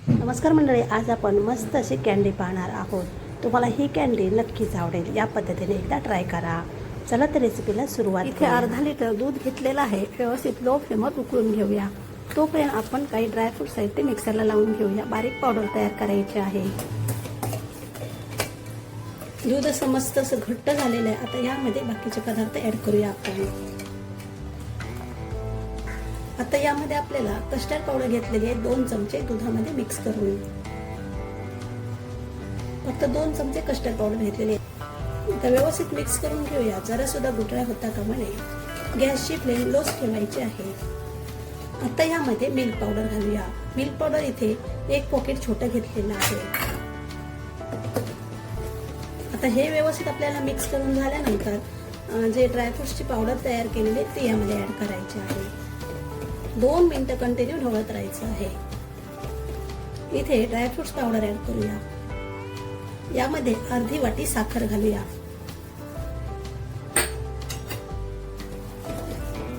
नमस्कार मंडळी, आज आपण मस्त अशी कँडी पाहणार आहोत। तुम्हाला ही कँडी नक्कीच आवडेल। या पद्धतीने एकदा ट्राय करा। चला तर रेसिपीला सुरुवात इथे अर्धा लिटर दूध घेतलेलं आहे। व्यवस्थित लो फ्लेमवर उकळून घेऊया। तोपर्यंत आपण काही ड्रायफ्रूट साहित्य मिक्सरला लावून घेऊया। बारीक पावडर तयार करायची आहे। दूध असं मस्त असं घट्ट झालेलं आहे। आता यामध्ये बाकीचे पदार्थ ऍड करूया आपण। आता यामध्ये आपल्याला कस्टर्ड पावडर घेतलेली आहे 2 चमचे दुधामध्ये मिक्स करून। फक्त 2 चमचे कस्टर्ड पावडर घेतलेली आहे। आता व्यवस्थित मिक्स करून घेऊया। जरा सुद्धा गुठळ्या होता कामा नये। गॅसची फ्लेम लोच ठेवायची आहे। आता यामध्ये मिल्क पावडर घालूया। मिल्क पावडर इथे 1 पॉकेट छोटं घेतलेलं आहे। आता हे व्यवस्थित आपल्याला मिक्स करून झाल्यानंतर जे ड्रायफ्रुट्सची पावडर तयार केलेली आहे ती यामध्ये ऍड करायची आहे। 2 मिनिटं कंटिन्यू ढवळत राहायचं आहे। इथे ड्रायफ्रुट्स पावडर ऍड करूया। यामध्ये अर्धी वाटी साखर घालूया।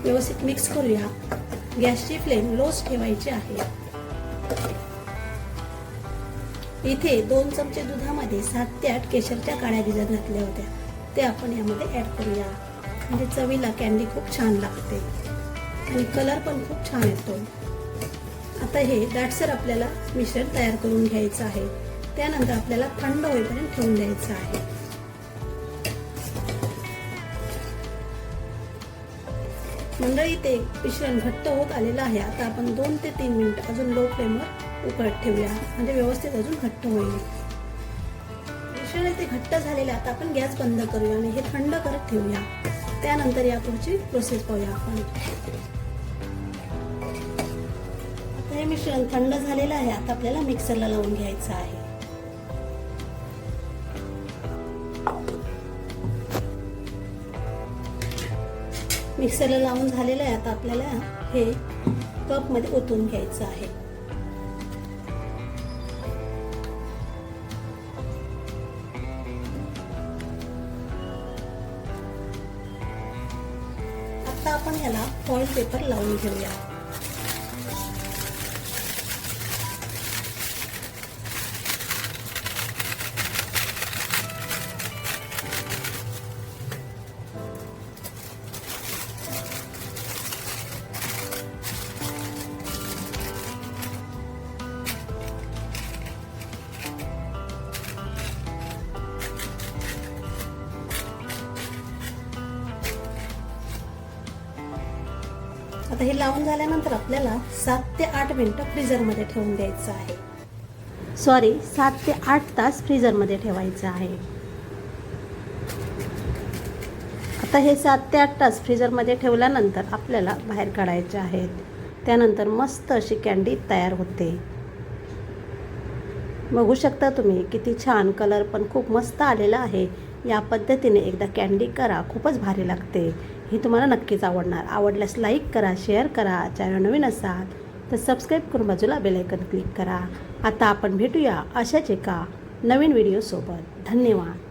व्यवस्थित मिक्स करूया। गॅसची फ्लेम लोच ठेवायची आहे। इथे 2 चमचे दुधामध्ये 7 ते 8 केशरच्या काड्या भिजत घातल्या होत्या, ते आपण यामध्ये ऍड करूया। म्हणजे चवीला कँडी खूप छान लागते आणि कलर पण खूप छान येतो। आता हे दाटसर आपल्याला मिश्रण तयार करून घ्यायचं आहे। त्यानंतर आपल्याला थंड होईपर्यंत ठेवून द्यायचं आहे। मंडळी, ते मिश्रण घट्ट होत आलेलं आहे। आता आपण 2 ते 3 मिनिट अजून लो फ्लेमवर उकळत ठेवूया, म्हणजे व्यवस्थित अजून घट्ट होईल। मिश्रण इथे घट्ट झालेलं आहे। आता आपण गॅस बंद करूया आणि हे थंड करत ठेवूया। त्यानंतर या पुढची प्रोसेस पाहूया आपण। आता हे मिश्रण थंड झालेलं आहे। आता आपल्याला मिक्सरला लावून घ्यायचं आहे। मिक्सरला लावून झालेलं आहे। आता आपल्याला हे कप मध्ये ओतून घ्यायचं आहे। आता आपण याला फॉइल पेपर लावून घेऊया। आता हे लावून झाल्यानंतर आपल्याला 7 ते 8 मिनिटं फ्रीजरमध्ये ठेवून द्यायचं आहे। 7 ते 8 तास फ्रीजरमध्ये ठेवायचं आहे। आता हे 7 ते 8 तास फ्रीजरमध्ये ठेवल्यानंतर आपल्याला बाहेर काढायचे आहेत। त्यानंतर मस्त अशी कँडी तयार होते। बघू शकता तुम्ही किती छान, कलर पण खूप मस्त आलेला आहे। या पद्धतीने एकदा कँडी करा, खूपच भारी लागते। ही तुम्हाला नक्कीच आवडणार। आवडल्यास लाईक करा, शेअर करा। चॅनल नवीन असाल तर सबस्क्राईब करून बाजूला बेल आयकॉन क्लिक करा। आता आपण भेटूया अशाच एका नवीन व्हिडिओ सोबत। धन्यवाद।